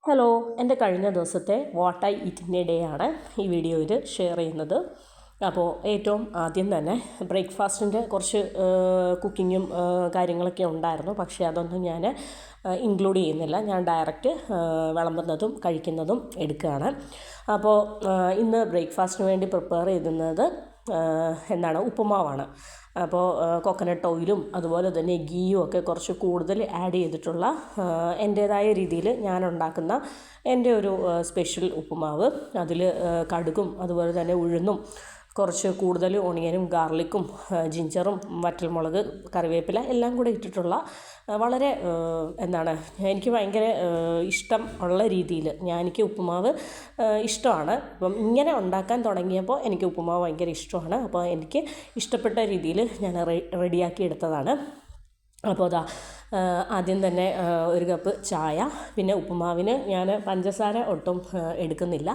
Hello, എൻ്റെ കഴിഞ്ഞ ദിവസത്തെ വാട്ട് ഐ ഈറ്റിൻ്റെ ഡേ ആണ് ഈ വീഡിയോയിൽ ഷെയർ ചെയ്യുന്നത്. അപ്പോൾ ഏറ്റവും ആദ്യം തന്നെ ബ്രേക്ക്ഫാസ്റ്റിൻ്റെ കുറച്ച് കുക്കിങ്ങും കാര്യങ്ങളൊക്കെ ഉണ്ടായിരുന്നു. പക്ഷേ അതൊന്നും ഞാൻ ഇൻക്ലൂഡ് ചെയ്യുന്നില്ല. ഞാൻ ഡയറക്റ്റ് വിളമ്പുന്നതും കഴിക്കുന്നതും എടുക്കുകയാണ്. അപ്പോൾ ഇന്ന് ബ്രേക്ക്ഫാസ്റ്റിന് വേണ്ടി പ്രിപ്പയർ ചെയ്യുന്നത് ഉപ്പുമാവാണ്. അപ്പോൾ കോക്കനട്ട് ഓയിലും അതുപോലെ തന്നെ ഗീയും ഒക്കെ കുറച്ച് കൂടുതൽ ആഡ് ചെയ്തിട്ടുള്ള എൻ്റേതായ രീതിയിൽ ഞാൻ ഉണ്ടാക്കുന്ന എൻ്റെ ഒരു സ്പെഷ്യൽ ഉപ്പുമാവ്. അതിൽ കടുകും അതുപോലെ തന്നെ ഉഴുന്നും കുറച്ച് കൂടുതൽ ഓണിയനും ഗാർലിക്കും ജിഞ്ചറും വറ്റൽമുളക് കറിവേപ്പില എല്ലാം കൂടെ ഇട്ടിട്ടുള്ള വളരെ എനിക്ക് ഭയങ്കര ഇഷ്ടം ഉള്ള രീതിയിൽ എനിക്ക് ഉപ്പുമാവ് ഇഷ്ടമാണ്. അപ്പം ഇങ്ങനെ ഉണ്ടാക്കാൻ തുടങ്ങിയപ്പോൾ എനിക്ക് ഉപ്പുമാവ് ഭയങ്കര ഇഷ്ടമാണ്. അപ്പോൾ എനിക്ക് ഇഷ്ടപ്പെട്ട രീതിയിൽ ഞാൻ റെഡിയാക്കി എടുത്തതാണ്. അപ്പോൾ ആദ്യം തന്നെ ഒരു കപ്പ് ചായ, പിന്നെ ഉപ്പുമാവിന് ഞാൻ പഞ്ചസാര ഒട്ടും എടുക്കുന്നില്ല.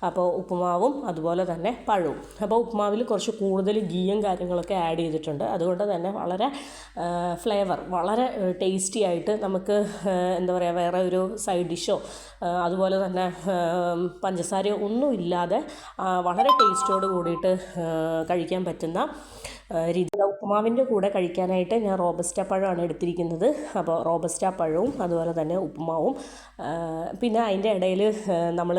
അപ്പോൾ ഉപ്പുമാവും അതുപോലെ തന്നെ പഴവും. അപ്പോൾ ഉപ്പുമാവിൽ കുറച്ച് കൂടുതൽ ഗീയും കാര്യങ്ങളൊക്കെ ആഡ് ചെയ്തിട്ടുണ്ട്. അതുകൊണ്ട് തന്നെ വളരെ ഫ്ലേവർ, വളരെ ടേസ്റ്റി ആയിട്ട് നമുക്ക് വേറെ ഒരു സൈഡ് ഡിഷോ അതുപോലെ തന്നെ പഞ്ചസാരയോ ഒന്നും ഇല്ലാതെ വളരെ ടേസ്റ്റോട് കൂടിയിട്ട് കഴിക്കാൻ പറ്റുന്ന രീതി. ഉപ്പുമാവിൻ്റെ കൂടെ കഴിക്കാനായിട്ട് ഞാൻ റോബസ്റ്റ പഴമാണ് എടുത്തിരിക്കുന്നത്. അപ്പോൾ റോബസ്റ്റ പഴവും അതുപോലെ തന്നെ ഉപ്പുമാവും, പിന്നെ അതിൻ്റെ ഇടയിൽ നമ്മൾ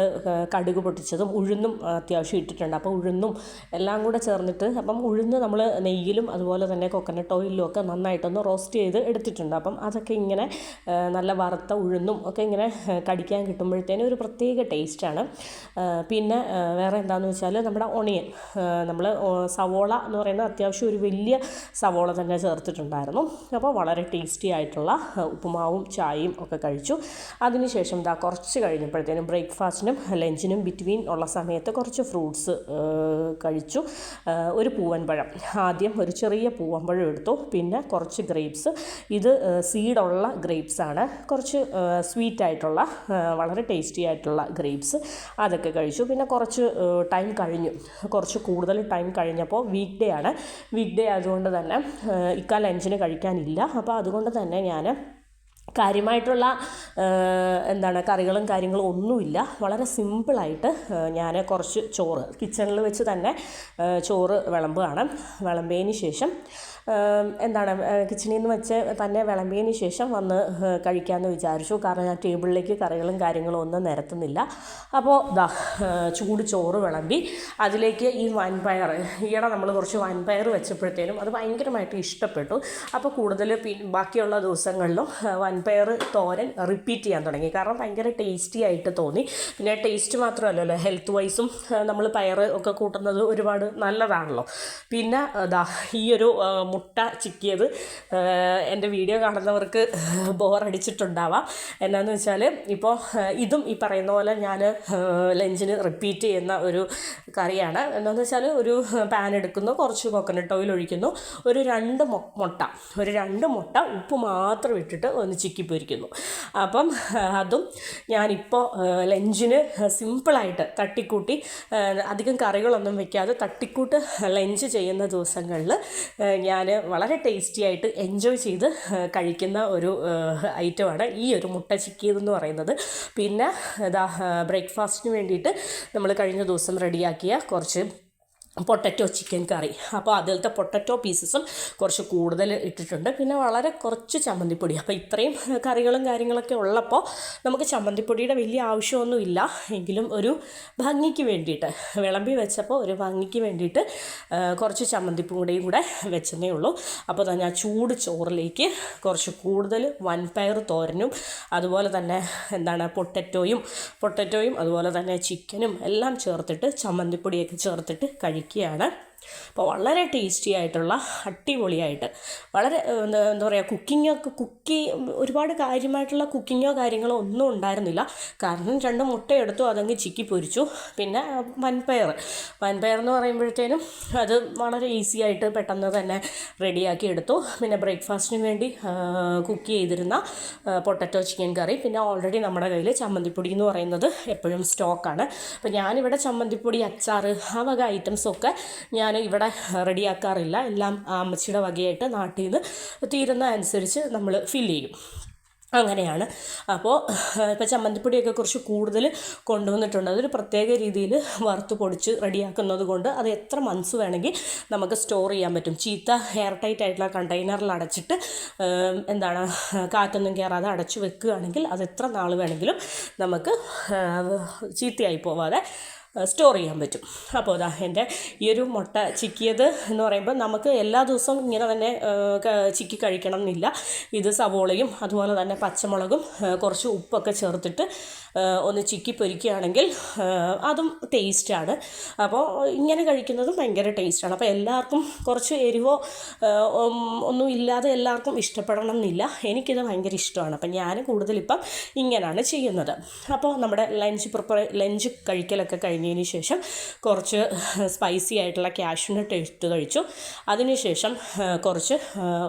കടുക് പൊട്ടിച്ചതും ഉഴുന്നും അത്യാവശ്യം ഇട്ടിട്ടുണ്ട്. അപ്പോൾ ഉഴുന്നും എല്ലാം കൂടെ ചേർന്നിട്ട്, അപ്പം ഉഴുന്ന് നമ്മൾ നെയ്യിലും അതുപോലെ തന്നെ കോക്കനട്ട് ഓയിലിലും ഒക്കെ നന്നായിട്ടൊന്ന് റോസ്റ്റ് ചെയ്ത് എടുത്തിട്ടുണ്ട്. അപ്പം അതൊക്കെ ഇങ്ങനെ നല്ല വറുത്ത ഉഴുന്നും ഒക്കെ ഇങ്ങനെ കടിക്കാൻ കിട്ടുമ്പോഴത്തേനും ഒരു പ്രത്യേക ടേസ്റ്റാണ്. പിന്നെ വേറെ എന്താണെന്ന് വെച്ചാൽ നമ്മുടെ ഒണിയൻ, നമ്മൾ സവോള എന്ന് പറയുന്നത് അത്യാവശ്യം ഒരു വലിയ സവോള തന്നെ ചേർത്തിട്ടുണ്ടായിരുന്നു. അപ്പോൾ വളരെ ടേസ്റ്റി ആയിട്ടുള്ള ഉപ്പുമാവും ചായയും ഒക്കെ കഴിച്ചു. അതിനുശേഷം കുറച്ച് കഴിഞ്ഞപ്പോഴത്തേനും ബ്രേക്ക്ഫാസ്റ്റിനും ലഞ്ചിനും ബിറ്റ്വീൻ ഉള്ള സമയത്ത് കുറച്ച് ഫ്രൂട്ട്സ് കഴിച്ചു. ഒരു പൂവൻപഴം, ആദ്യം ഒരു ചെറിയ പൂവൻപഴം എടുത്തു. പിന്നെ കുറച്ച് ഗ്രേപ്സ്, ഇത് സീഡുള്ള ഗ്രേപ്സ് ആണ്, കുറച്ച് സ്വീറ്റായിട്ടുള്ള വളരെ ടേസ്റ്റി ആയിട്ടുള്ള ഗ്രേപ്സ്, അതൊക്കെ കഴിച്ചു. പിന്നെ കുറച്ച് ടൈം കഴിഞ്ഞു, കുറച്ച് കൂടുതൽ ടൈം കഴിഞ്ഞപ്പോൾ വീക്ക് ഡേ ആയതുകൊണ്ട് തന്നെ ലഞ്ചിന് കഴിക്കാനില്ല. അപ്പോൾ അതുകൊണ്ട് തന്നെ ഞാൻ കാര്യമായിട്ടുള്ള കറികളും കാര്യങ്ങളും ഒന്നുമില്ല. വളരെ സിമ്പിളായിട്ട് ഞാൻ കുറച്ച് ചോറ് കിച്ചണിൽ വെച്ച് തന്നെ ചോറ് വിളമ്പിയതിന് ശേഷം കിച്ചണിൽ നിന്ന് വെച്ച് തന്നെ വിളമ്പിയതിന് ശേഷം വന്ന് കഴിക്കാമെന്ന് വിചാരിച്ചു. കാരണം ഞാൻ ടേബിളിലേക്ക് കറികളും കാര്യങ്ങളും ഒന്നും നിരത്തുന്നില്ല. അപ്പോൾ ചൂട് ചോറ് വിളമ്പി അതിലേക്ക് ഈ വൻപയർ, ഈയിടെ നമ്മൾ കുറച്ച് വൻപയർ വെച്ചപ്പോഴത്തേനും അത് ഭയങ്കരമായിട്ട് ഇഷ്ടപ്പെട്ടു. അപ്പോൾ കൂടുതൽ ബാക്കിയുള്ള ദിവസങ്ങളിലും വൻപയർ തോരൻ റിപ്പീറ്റ് ചെയ്യാൻ തുടങ്ങി. കാരണം ഭയങ്കര ടേസ്റ്റി ആയിട്ട് തോന്നി. പിന്നെ ടേസ്റ്റ് മാത്രമല്ലല്ലോ, ഹെൽത്ത് വൈസും നമ്മൾ പയർ ഒക്കെ കൂട്ടുന്നത് ഒരുപാട് നല്ലതാണല്ലോ. പിന്നെ ഈ ഒരു മുട്ട ചിക്കിയത് എൻ്റെ വീഡിയോ കാണുന്നവർക്ക് ബോറടിച്ചിട്ടുണ്ടാവാം. എന്നാന്ന് വെച്ചാൽ ഇപ്പോൾ ഇതും ഈ പറയുന്ന പോലെ ഞാൻ ലഞ്ചിന് റിപ്പീറ്റ് ചെയ്യുന്ന ഒരു കറിയാണ്. എന്താണെന്ന് വെച്ചാൽ ഒരു പാൻ എടുക്കുന്നു, കുറച്ച് കോക്കനട്ട് ഓയിൽ ഒഴിക്കുന്നു, ഒരു രണ്ട് മുട്ട ഉപ്പ് മാത്രം ഇട്ടിട്ട് ഒന്ന് ചിക്കി പൊരിക്കുന്നു. അപ്പം അതും ഞാനിപ്പോൾ ലഞ്ചിന് സിമ്പിളായിട്ട് തട്ടിക്കൂട്ടി, അധികം കറികളൊന്നും വെക്കാതെ തട്ടിക്കൂട്ട് ലഞ്ച് ചെയ്യുന്ന ദിവസങ്ങളിൽ ഞാൻ വളരെ ടേസ്റ്റി ആയിട്ട് എൻജോയ് ചെയ്ത് കഴിക്കുന്ന ഒരു ഐറ്റമാണ് ഈ ഒരു മുട്ട ചിക്കിയതെന്ന് പറയുന്നത്. പിന്നെ ബ്രേക്ക്ഫാസ്റ്റിന് വേണ്ടിയിട്ട് നമ്മൾ കഴിഞ്ഞ ദിവസം റെഡിയാക്കിയ കുറച്ച് പൊട്ടറ്റോ ചിക്കൻ കറി. അപ്പോൾ അതിലത്തെ പൊട്ടറ്റോ പീസസും കുറച്ച് കൂടുതൽ ഇട്ടിട്ടുണ്ട്. പിന്നെ വളരെ കുറച്ച് ചമ്മന്തിപ്പൊടി. അപ്പോൾ ഇത്രയും കറികളും കാര്യങ്ങളൊക്കെ ഉള്ളപ്പോൾ നമുക്ക് ചമ്മന്തിപ്പൊടിയുടെ വലിയ ആവശ്യമൊന്നുമില്ല. എങ്കിലും ഒരു ഭംഗിക്ക് വേണ്ടിയിട്ട് വിളമ്പി വെച്ചപ്പോൾ ഒരു ഭംഗിക്ക് വേണ്ടിയിട്ട് കുറച്ച് ചമ്മന്തിപ്പൊടിയും കൂടെ വെച്ചതേ ഉള്ളൂ. അപ്പോൾ ഞാൻ ചൂട് ചോറിലേക്ക് കുറച്ച് കൂടുതൽ വൻപയർ തോരനും അതുപോലെ തന്നെ പൊട്ടറ്റോയും അതുപോലെ തന്നെ ചിക്കനും എല്ലാം ചേർത്തിട്ട് ചമ്മന്തിപ്പൊടിയൊക്കെ ചേർത്തിട്ട് കഴിക്കുകയാണ്. അപ്പോൾ വളരെ ടേസ്റ്റി ആയിട്ടുള്ള അടിപൊളിയായിട്ട് വളരെ ഒരുപാട് കാര്യമായിട്ടുള്ള കുക്കിങ്ങോ കാര്യങ്ങളോ ഒന്നും ഉണ്ടായിരുന്നില്ല. കാരണം 2 മുട്ട എടുത്തു, അതങ്ങ് ചിക്കി പൊരിച്ചു. പിന്നെ വൻപയർ എന്ന് പറയുമ്പോഴത്തേനും അത് വളരെ ഈസി ആയിട്ട് പെട്ടെന്ന് തന്നെ റെഡിയാക്കി എടുത്തു. പിന്നെ ബ്രേക്ക്ഫാസ്റ്റിന് വേണ്ടി കുക്ക് ചെയ്തിരുന്ന പൊട്ടറ്റോ ചിക്കൻ കറി. പിന്നെ ഓൾറെഡി നമ്മുടെ കയ്യിൽ ചമ്മന്തിപ്പൊടി എന്ന് പറയുന്നത് എപ്പോഴും സ്റ്റോക്കാണ്. അപ്പോൾ ഞാനിവിടെ ചമ്മന്തിപ്പൊടി, അച്ചാർ, ആ വക ഐറ്റംസൊക്കെ ഞാൻ ഇവിടെ റെഡിയാക്കാറില്ല. എല്ലാം അമ്മച്ചിയുടെ വകയായിട്ട് നാട്ടിൽ നിന്ന് തീരുന്ന അനുസരിച്ച് നമ്മൾ ഫില്ല് ചെയ്യും. അങ്ങനെയാണ്. അപ്പോൾ ഇപ്പോൾ ചമ്മന്തിപ്പൊടിയൊക്കെ കുറച്ച് കൂടുതൽ കൊണ്ടുവന്നിട്ടുണ്ട്. അതൊരു പ്രത്യേക രീതിയിൽ വറുത്ത് പൊടിച്ച് റെഡിയാക്കുന്നത് കൊണ്ട് അത് എത്ര മന്ത്സ് വേണമെങ്കിൽ നമുക്ക് സ്റ്റോർ ചെയ്യാൻ പറ്റും. ചീത്ത എയർ ടൈറ്റ് ആയിട്ടുള്ള കണ്ടെയ്നറിൽ അടച്ചിട്ട് എന്താണ് കാറ്റൊന്നും കയറാതെ അടച്ചു വെക്കുകയാണെങ്കിൽ അത് എത്ര നാൾ വേണമെങ്കിലും നമുക്ക് ചീത്തയായി പോവാതെ സ്റ്റോർ ചെയ്യാൻ പറ്റും. അപ്പോൾ അതാ എൻ്റെ ഈ ഒരു മുട്ട ചിക്കിയത് എന്ന് പറയുമ്പോൾ നമുക്ക് എല്ലാ ദിവസവും ഇങ്ങനെ തന്നെ ചിക്കി കഴിക്കണം എന്നില്ല. ഇത് സവോളയും അതുപോലെ തന്നെ പച്ചമുളകും കുറച്ച് ഉപ്പൊക്കെ ചേർത്തിട്ട് ഒന്ന് ചിക്കി പൊരിക്കുകയാണെങ്കിൽ അതും ടേസ്റ്റാണ്. അപ്പോൾ ഇങ്ങനെ കഴിക്കുന്നതും ഭയങ്കര ടേസ്റ്റാണ്. അപ്പോൾ എല്ലാവർക്കും കുറച്ച് എരിവോ ഒന്നും ഇല്ലാതെ എല്ലാവർക്കും ഇഷ്ടപ്പെടണം എന്നില്ല. എനിക്കിത് ഭയങ്കര ഇഷ്ടമാണ്. അപ്പം ഞാൻ കൂടുതലിപ്പം ഇങ്ങനെയാണ് ചെയ്യുന്നത്. അപ്പോൾ നമ്മുടെ ലഞ്ച് കഴിക്കലൊക്കെ കഴിഞ്ഞതിന് ശേഷം കുറച്ച് സ്പൈസി ആയിട്ടുള്ള കാഷ്യൂനട്ട് എടുത്ത് കഴിച്ചു. അതിനുശേഷം കുറച്ച്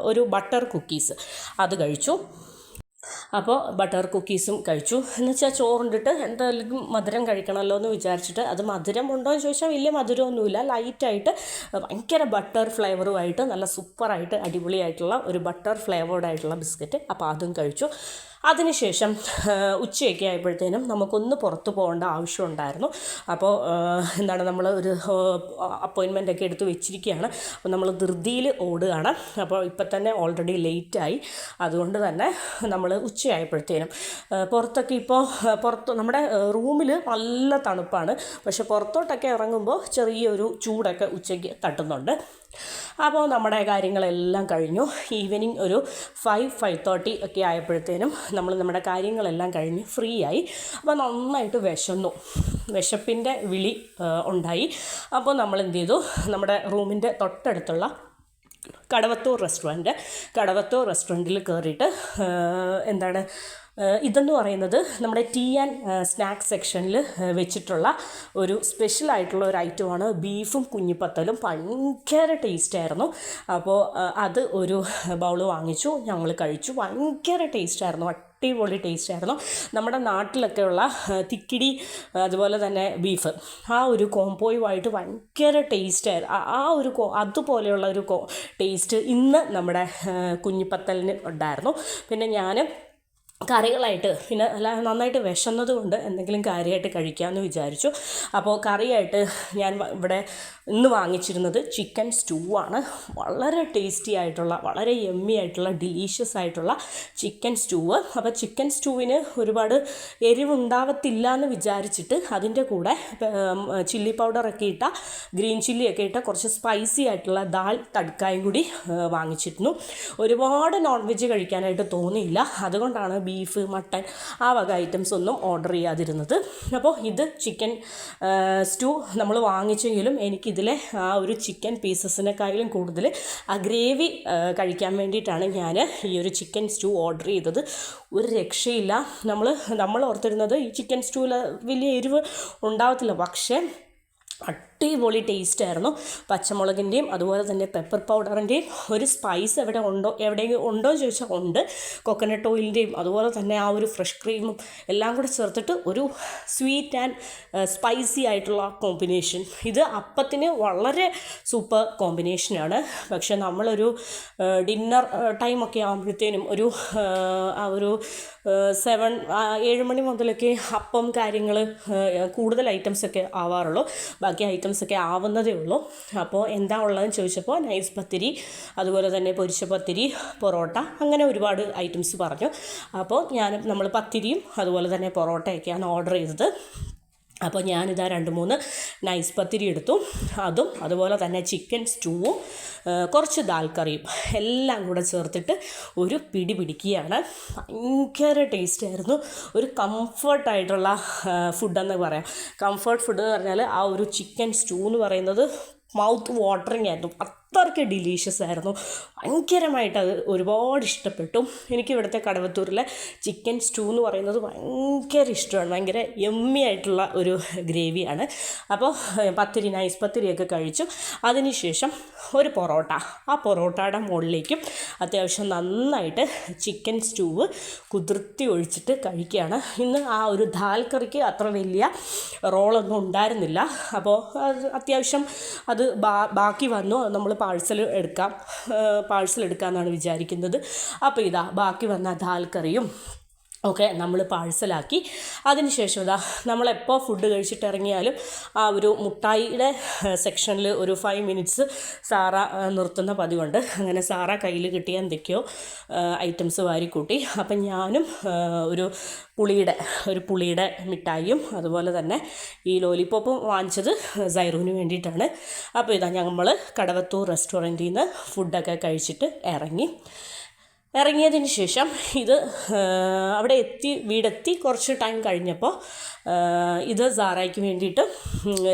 ഒരു ബട്ടർ കുക്കീസ് അത് കഴിച്ചു. അപ്പോൾ ബട്ടർ കുക്കീസും കഴിച്ചു. എന്ന് വെച്ചാൽ ചോറുണ്ടിട്ട് എന്തായാലും മധുരം കഴിക്കണമല്ലോ എന്ന് വിചാരിച്ചിട്ട്, അത് മധുരം ഉണ്ടോ എന്ന് ചോദിച്ചാൽ വലിയ മധുരമൊന്നുമില്ല, ലൈറ്റായിട്ട് ഭയങ്കര ബട്ടർ ഫ്ലേവറുമായിട്ട് നല്ല സൂപ്പറായിട്ട് അടിപൊളിയായിട്ടുള്ള ഒരു ബട്ടർ ഫ്ലേവേർഡായിട്ടുള്ള ബിസ്ക്കറ്റ്. അപ്പോൾ അതും കഴിച്ചു. അതിനുശേഷം ഉച്ചയൊക്കെ ആയപ്പോഴത്തേനും നമുക്കൊന്ന് പുറത്ത് പോകേണ്ട ആവശ്യമുണ്ടായിരുന്നു. അപ്പോൾ എന്താണ് നമ്മൾ ഒരു അപ്പോയിൻമെൻ്റ് ഒക്കെ എടുത്ത് വെച്ചിരിക്കുകയാണ്. അപ്പോൾ നമ്മൾ ധൃതിയിൽ ഓടുകയാണ്. അപ്പോൾ ഇപ്പം തന്നെ ഓൾറെഡി ലേറ്റായി. അതുകൊണ്ട് തന്നെ നമ്മൾ ഉച്ചയായപ്പോഴത്തേനും പുറത്തൊക്കെ പുറത്ത് നമ്മുടെ റൂമിൽ നല്ല തണുപ്പാണ്. പക്ഷെ പുറത്തോട്ടൊക്കെ ഇറങ്ങുമ്പോൾ ചെറിയൊരു ചൂടൊക്കെ ഉച്ചയ്ക്ക് തട്ടുന്നുണ്ട്. അപ്പോൾ നമ്മുടെ കാര്യങ്ങളെല്ലാം കഴിഞ്ഞു. ഈവനിങ് ഒരു 5:30 ഒക്കെ ആയപ്പോഴത്തേനും നമ്മുടെ കാര്യങ്ങളെല്ലാം കഴിഞ്ഞ് ഫ്രീ ആയി. അപ്പോൾ നന്നായിട്ട് വിശപ്പിൻ്റെ വിളി ഉണ്ടായി. അപ്പോൾ നമ്മൾ എന്ത് ചെയ്തു, നമ്മുടെ റൂമിൻ്റെ തൊട്ടടുത്തുള്ള കടവത്തൂർ റെസ്റ്റോറൻറ്റിൽ കയറിയിട്ട് ഇതെന്ന് പറയുന്നത് നമ്മുടെ ടീ ആൻഡ് സ്നാക്സ് സെക്ഷനിൽ വെച്ചിട്ടുള്ള ഒരു സ്പെഷ്യലായിട്ടുള്ള ഒരു ഐറ്റമാണ്. ബീഫും കുഞ്ഞിപ്പത്തലും ഭയങ്കര ടേസ്റ്റായിരുന്നു. അപ്പോൾ അത് ഒരു ബൗള് വാങ്ങിച്ചു, ഞങ്ങൾ കഴിച്ചു. ഭയങ്കര ടേസ്റ്റായിരുന്നു, അടിപൊളി ടേസ്റ്റായിരുന്നു. നമ്മുടെ നാട്ടിലൊക്കെയുള്ള തിക്കിടി അതുപോലെ തന്നെ ബീഫ് ആ ഒരു കോംബോയുമായിട്ട് ഭയങ്കര ടേസ്റ്റായിരുന്നു. അതുപോലെയുള്ള ഒരു ടേസ്റ്റ് ഇന്ന് നമ്മുടെ കുഞ്ഞിപ്പത്തലിന് ഉണ്ടായിരുന്നു. പിന്നെ ഞാൻ കറികളായിട്ട് പിന്നെ നന്നായിട്ട് വിശന്നത് കൊണ്ട് എന്തെങ്കിലും കാര്യമായിട്ട് കഴിക്കാമെന്ന് വിചാരിച്ചു. അപ്പോൾ കറിയായിട്ട് ഞാൻ ഇവിടെ ഇന്ന് വാങ്ങിച്ചിരുന്നത് ചിക്കൻ സ്റ്റൂ ആണ്. വളരെ ടേസ്റ്റി ആയിട്ടുള്ള, വളരെ യമ്മി ആയിട്ടുള്ള, ഡിലീഷ്യസ് ആയിട്ടുള്ള ചിക്കൻ സ്റ്റൂവ്. അപ്പോൾ ചിക്കൻ സ്റ്റൂവിന് ഒരുപാട് എരിവുണ്ടാവത്തില്ല എന്ന് വിചാരിച്ചിട്ട് അതിൻ്റെ കൂടെ ചില്ലി പൗഡറൊക്കെ ഇട്ട, ഗ്രീൻ ചില്ലിയൊക്കെ ഇട്ട കുറച്ച് സ്പൈസി ആയിട്ടുള്ള ദാൽ തഡ്ക്കായും കൂടി വാങ്ങിച്ചിരുന്നു. ഒരുപാട് നോൺ വെജ് കഴിക്കാനായിട്ട് തോന്നിയില്ല. അതുകൊണ്ടാണ് ബീഫ്, മട്ടൻ ആ വക ഐറ്റംസ് ഒന്നും ഓർഡർ ചെയ്യാതിരുന്നത്. അപ്പോൾ ഇത് ചിക്കൻ സ്റ്റൂ നമ്മൾ വാങ്ങിച്ചെങ്കിലും എനിക്കിതിലെ ആ ഒരു ചിക്കൻ പീസസിനെക്കാളും കൂടുതൽ ആ ഗ്രേവി കഴിക്കാൻ വേണ്ടിയിട്ടാണ് ഞാൻ ഈ ഒരു ചിക്കൻ സ്റ്റൂ ഓർഡർ ചെയ്തത്. ഒരു രക്ഷയില്ല. നമ്മൾ ഓർത്തിരുന്നത് ഈ ചിക്കൻ സ്റ്റൂവിൽ വലിയ എരിവ് ഉണ്ടാവത്തില്ല, പക്ഷേ അടിപൊളി ടേസ്റ്റായിരുന്നു. പച്ചമുളകിൻ്റെയും അതുപോലെ തന്നെ പെപ്പർ പൗഡറിൻ്റെയും ഒരു സ്പൈസ് എവിടെയെങ്കിലും ഉണ്ടോ എന്ന് ചോദിച്ചാൽ ഉണ്ട്. കൊക്കനട്ട് ഓയിലിൻ്റെയും അതുപോലെ തന്നെ ആ ഒരു ഫ്രഷ് ക്രീമും എല്ലാം കൂടെ ചേർത്തിട്ട് ഒരു സ്വീറ്റ് ആൻഡ് സ്പൈസി ആയിട്ടുള്ള കോമ്പിനേഷൻ. ഇത് അപ്പത്തിന് വളരെ സൂപ്പർ കോമ്പിനേഷനാണ്. പക്ഷെ നമ്മളൊരു ഡിന്നർ ടൈമൊക്കെ ആകുമ്പോഴത്തേനും ആ ഒരു 7 മണി മുതലൊക്കെ അപ്പം കാര്യങ്ങൾ കൂടുതൽ ഐറ്റംസൊക്കെ ആവാറുള്ളൂ. ബാക്കി ഐറ്റംസൊക്കെ ആവുന്നതേ ഉള്ളൂ. അപ്പോൾ എന്താ ഉള്ളതെന്ന് ചോദിച്ചപ്പോൾ നൈസ് പത്തിരി, അതുപോലെ തന്നെ പൊരിച്ച പത്തിരി, പൊറോട്ട, അങ്ങനെ ഒരുപാട് ഐറ്റംസ് പറഞ്ഞു. അപ്പോൾ നമ്മൾ പത്തിരിയും അതുപോലെ തന്നെ പൊറോട്ടയൊക്കെയാണ് ഓർഡർ ചെയ്തത്. അപ്പോൾ ഞാനിതാ 2-3 നൈസ് പത്തിരി എടുത്തു. അതും അതുപോലെ തന്നെ ചിക്കൻ സ്റ്റൂവും കുറച്ച് ദാൽ കറിയും എല്ലാം കൂടെ ചേർത്തിട്ട് ഒരു പിടി പിടിക്കുകയാണ്. ഭയങ്കര ടേസ്റ്റായിരുന്നു. ഒരു കംഫർട്ടായിട്ടുള്ള ഫുഡെന്ന് പറയാം. കംഫർട്ട് ഫുഡ് എന്ന് പറഞ്ഞാൽ ആ ഒരു ചിക്കൻ സ്റ്റൂ എന്ന് പറയുന്നത് മൗത്ത് വാട്ടറിങ് ആയിരുന്നു. അത്രയ്ക്ക് ഡിലീഷ്യസ് ആയിരുന്നു. ഭയങ്കരമായിട്ട് അത് ഒരുപാട് ഇഷ്ടപ്പെട്ടു. എനിക്ക് ഇവിടുത്തെ കടവത്തൂരിലെ ചിക്കൻ സ്റ്റൂ എന്ന് പറയുന്നത് ഭയങ്കര ഇഷ്ടമാണ്. ഭയങ്കര യമ്മി ആയിട്ടുള്ള ഒരു ഗ്രേവിയാണ്. അപ്പോൾ നൈസ് പത്തിരിയൊക്കെ കഴിച്ചു. അതിനുശേഷം ഒരു പൊറോട്ട, ആ പൊറോട്ടയുടെ മുകളിലേക്കും അത്യാവശ്യം നന്നായിട്ട് ചിക്കൻ സ്റ്റൂവ് കുതിർത്തി ഒഴിച്ചിട്ട് കഴിക്കുകയാണ്. ഇന്ന് ആ ഒരു ദാൽ കറിക്ക് അത്ര വലിയ റോളൊന്നും ഉണ്ടായിരുന്നില്ല. അപ്പോൾ അത്യാവശ്യം അത് ബാക്കി വന്നു. നമ്മൾ പാഴ്സൽ എടുക്കാമെന്നാണ് വിചാരിക്കുന്നത്. അപ്പോൾ ഇതാ ബാക്കി വന്ന ദാൽ കറിയും ഒക്കെ നമ്മൾ പാഴ്സലാക്കി. അതിനുശേഷം ഇതാ നമ്മളെപ്പോൾ ഫുഡ് കഴിച്ചിട്ട് ഇറങ്ങിയാലും ആ ഒരു മുട്ടായിയുടെ സെക്ഷനിൽ ഒരു 5 മിനിറ്റ്സ് സാറ നിർത്തുന്ന പതിവുണ്ട്. അങ്ങനെ സാറ കയ്യിൽ കിട്ടിയ എന്തൊക്കെയോ ഐറ്റംസ് വാരിക്കൂട്ടി. അപ്പം ഞാനും ഒരു പുളിയുടെ മിഠായിയും അതുപോലെ തന്നെ ഈ ലോലിപോപ്പും വാങ്ങിച്ചത് സൈറൂന് വേണ്ടിയിട്ടാണ്. അപ്പോൾ ഇതാ നമ്മൾ കടവത്തൂർ റെസ്റ്റോറൻറ്റിൽ നിന്ന് ഫുഡൊക്കെ കഴിച്ചിട്ട് ഇറങ്ങിയതിന് ശേഷം അവിടെ വീടെത്തി കുറച്ച് ടൈം കഴിഞ്ഞപ്പോൾ ഇത് സാറയ്ക്ക് വേണ്ടിയിട്ട്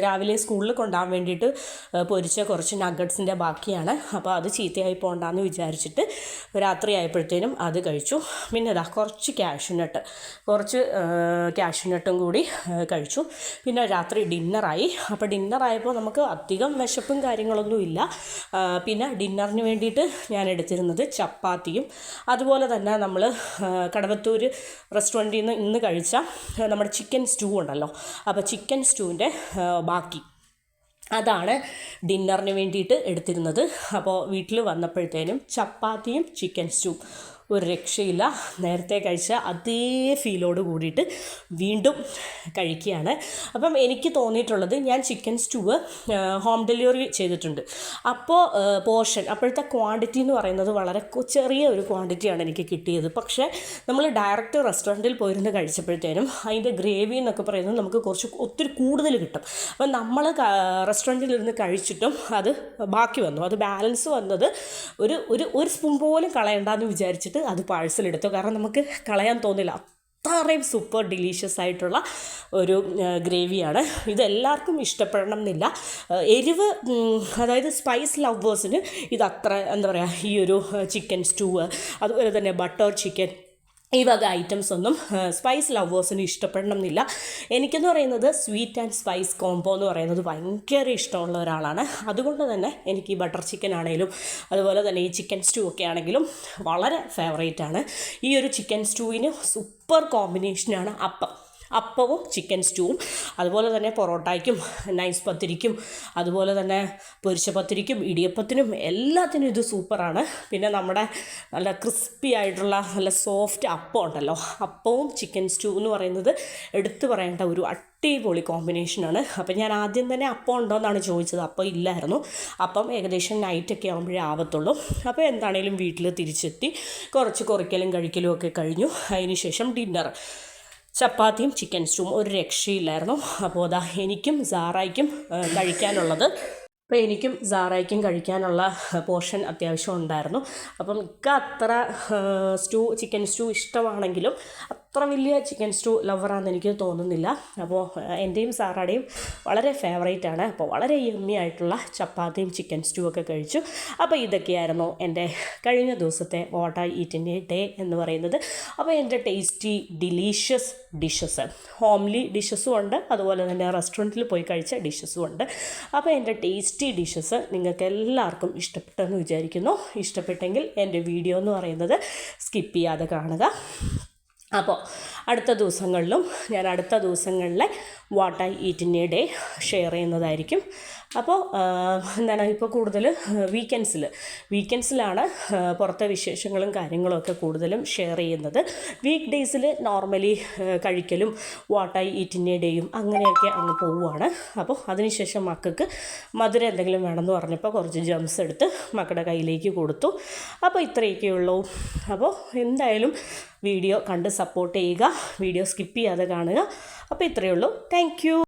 രാവിലെ സ്കൂളിൽ കൊണ്ടുപോകാൻ വേണ്ടിയിട്ട് പൊരിച്ച കുറച്ച് നഗറ്റ്സിൻ്റെ ബാക്കിയാണ്. അപ്പോൾ അത് ചീത്തയായി പോകണ്ടെന്ന് വിചാരിച്ചിട്ട് രാത്രി ആയപ്പോഴത്തേനും അത് കഴിച്ചു. പിന്നെ കുറച്ച് കാഷ്യൂനട്ടും കൂടി കഴിച്ചു. പിന്നെ രാത്രി ഡിന്നറായി. അപ്പോൾ ഡിന്നറായപ്പോൾ നമുക്ക് അധികം വിശപ്പും കാര്യങ്ങളൊന്നും ഇല്ല. പിന്നെ ഡിന്നറിന് വേണ്ടിയിട്ട് ഞാൻ എടുത്തിരുന്നത് ചപ്പാത്തിയും അതുപോലെ തന്നെ നമ്മൾ കടവത്തൂർ റെസ്റ്റോറൻറ്റിൽ നിന്ന് ഇന്ന് കഴിച്ച നമ്മുടെ ചിക്കൻ സ്റ്റൂ ഉണ്ടല്ലോ, അപ്പോൾ ചിക്കൻ സ്റ്റൂവിൻ്റെ ബാക്കി അതാണ് ഡിന്നറിന് വേണ്ടിയിട്ട് എടുത്തിരുന്നത്. അപ്പോൾ വീട്ടിൽ വന്നപ്പോഴത്തേനും ചപ്പാത്തിയും ചിക്കൻ സ്റ്റൂ ഒരു രക്ഷയില്ല. നേരത്തെ കഴിച്ച അതേ ഫീലോട് കൂടിയിട്ട് വീണ്ടും കഴിക്കുകയാണ്. അപ്പം എനിക്ക് തോന്നിയിട്ടുള്ളത്, ഞാൻ ചിക്കൻ സ്റ്റൂവ് ഹോം ഡെലിവറി ചെയ്തിട്ടുണ്ട്. അപ്പോൾ അപ്പോഴത്തെ ക്വാണ്ടിറ്റി എന്ന് പറയുന്നത് വളരെ ചെറിയ ഒരു ക്വാണ്ടിറ്റിയാണ് എനിക്ക് കിട്ടിയത്. പക്ഷേ നമ്മൾ ഡയറക്റ്റ് റെസ്റ്റോറൻറ്റിൽ പോയിരുന്ന് കഴിച്ചപ്പോഴത്തേനും അതിൻ്റെ ഗ്രേവി എന്നൊക്കെ പറയുന്നത് നമുക്ക് ഒത്തിരി കൂടുതൽ കിട്ടും. അപ്പം നമ്മൾ റെസ്റ്റോറൻറ്റിൽ ഇരുന്ന് കഴിച്ചിട്ടും അത് ബാക്കി വന്നു. അത് ബാലൻസ് വന്നത് ഒരു സ്പൂൺ പോലും കളയണ്ടെന്ന് വിചാരിച്ചിട്ട് അത് പാഴ്സലെടുത്തു. കാരണം നമുക്ക് കളയാൻ തോന്നില്ല, അത്രയും സൂപ്പർ ഡിലീഷ്യസ് ആയിട്ടുള്ള ഒരു ഗ്രേവിയാണ്. ഇതെല്ലാവർക്കും ഇഷ്ടപ്പെടണം എന്നില്ല. എരിവ്, അതായത് സ്പൈസ് ലവേഴ്സിന് ഇതത്ര ഈ ഒരു ചിക്കൻ സ്റ്റൂവ് അതുപോലെ തന്നെ ബട്ടർ ചിക്കൻ ഈ വക ഐറ്റംസ് ഒന്നും സ്പൈസ് ലവേഴ്സിന് ഇഷ്ടപ്പെടണം എന്നില്ല. എനിക്കെന്ന് പറയുന്നത് സ്വീറ്റ് ആൻഡ് സ്പൈസ് കോംബോ എന്ന് പറയുന്നത് ഭയങ്കര ഇഷ്ടമുള്ള ഒരാളാണ്. അതുകൊണ്ട് തന്നെ എനിക്ക് ഈ ബട്ടർ ചിക്കൻ ആണെങ്കിലും അതുപോലെ തന്നെ ഈ ചിക്കൻ സ്റ്റൂ ഒക്കെ ആണെങ്കിലും വളരെ ഫേവറേറ്റാണ്. ഈ ഒരു ചിക്കൻ സ്റ്റൂവിന് സൂപ്പർ കോമ്പിനേഷനാണ് അപ്പവും ചിക്കൻ സ്റ്റൂവും. അതുപോലെ തന്നെ പൊറോട്ടയ്ക്കും നൈസ് പത്തിരിക്കും അതുപോലെ തന്നെ പൊരിച്ച പത്തിരിക്കും ഇടിയപ്പത്തിനും എല്ലാത്തിനും ഇത് സൂപ്പറാണ്. പിന്നെ നമ്മുടെ നല്ല ക്രിസ്പി ആയിട്ടുള്ള നല്ല സോഫ്റ്റ് അപ്പം ഉണ്ടല്ലോ, അപ്പവും ചിക്കൻ സ്റ്റൂ എന്ന് പറയുന്നത് എടുത്തു പറയേണ്ട ഒരു അടിപൊളി കോമ്പിനേഷനാണ്. അപ്പം ഞാൻ ആദ്യം തന്നെ അപ്പം ഉണ്ടോ എന്നാണ് ചോദിച്ചത്. അപ്പം ഇല്ലായിരുന്നു. അപ്പം ഏകദേശം നൈറ്റൊക്കെ ആകുമ്പോഴേ ആവത്തുള്ളൂ. അപ്പോൾ എന്താണേലും വീട്ടിൽ തിരിച്ചെത്തി കുറച്ച് കുറയ്ക്കലും കഴിക്കലും ഒക്കെ കഴിഞ്ഞു. അതിന് ശേഷം ഡിന്നർ ചപ്പാത്തിയും ചിക്കൻ സ്റ്റൂവും ഒരു രക്ഷയില്ലായിരുന്നു. അപ്പോൾ അതാ എനിക്കും സാറായ്ക്കും കഴിക്കാനുള്ള പോർഷൻ അത്യാവശ്യം ഉണ്ടായിരുന്നു. അപ്പം അത്ര ചിക്കൻ സ്റ്റൂ ഇഷ്ടമാണെങ്കിലും അത്ര വലിയ ചിക്കൻ സ്റ്റൂ ലവറാണെന്ന് എനിക്ക് തോന്നുന്നില്ല. അപ്പോൾ എൻ്റെയും സാറയുടെയും വളരെ ഫേവറേറ്റാണ്. അപ്പോൾ വളരെ യമ്മി ആയിട്ടുള്ള ചപ്പാത്തിയും ചിക്കൻ സ്റ്റൂ ഒക്കെ കഴിച്ചു. അപ്പോൾ ഇതൊക്കെയായിരുന്നു എൻ്റെ കഴിഞ്ഞ ദിവസത്തെ what I eat in A day എന്ന് പറയുന്നത്. അപ്പോൾ എൻ്റെ ടേസ്റ്റി ഡിലീഷ്യസ് ഡിഷസ്, ഹോംലി ഡിഷസും ഉണ്ട്, അതുപോലെ തന്നെ റെസ്റ്റോറൻറ്റിൽ പോയി കഴിച്ച ഡിഷസും ഉണ്ട്. അപ്പോൾ എൻ്റെ ടേസ്റ്റി ഡിഷസ് നിങ്ങൾക്ക് എല്ലാവർക്കും ഇഷ്ടപ്പെട്ടെന്ന് വിചാരിക്കുന്നു. ഇഷ്ടപ്പെട്ടെങ്കിൽ എൻ്റെ വീഡിയോ എന്ന് പറയുന്നത് സ്കിപ്പ് ചെയ്യാതെ കാണുക. അപ്പോൾ അടുത്ത ദിവസങ്ങളിലെ what I eat in A day share ചെയ്യുന്നതായിരിക്കും. അപ്പോൾ ഇപ്പോൾ കൂടുതൽ വീക്കെൻഡ്സിലാണ് പുറത്തെ വിശേഷങ്ങളും കാര്യങ്ങളൊക്കെ കൂടുതലും ഷെയർ ചെയ്യുന്നത്. വീക്ക് ഡേയ്സിൽ നോർമലി കഴിക്കലും what I eat in a ഡേയും അങ്ങനെയൊക്കെ അങ്ങ് പോവുകയാണ്. അപ്പോൾ അതിനുശേഷം മക്കൾക്ക് മധുരം എന്തെങ്കിലും വേണമെന്ന് പറഞ്ഞപ്പോൾ കുറച്ച് ജംസ് എടുത്ത് മക്കളുടെ കയ്യിലേക്ക് കൊടുത്തു. അപ്പോൾ ഇത്രയൊക്കെയുള്ളൂ. അപ്പോൾ എന്തായാലും വീഡിയോ കണ്ട് സപ്പോർട്ട് ചെയ്യുക, വീഡിയോ സ്കിപ്പ് ചെയ്യാതെ കാണുക. അപ്പോൾ ഇത്രയേ ഉള്ളൂ. Thank you.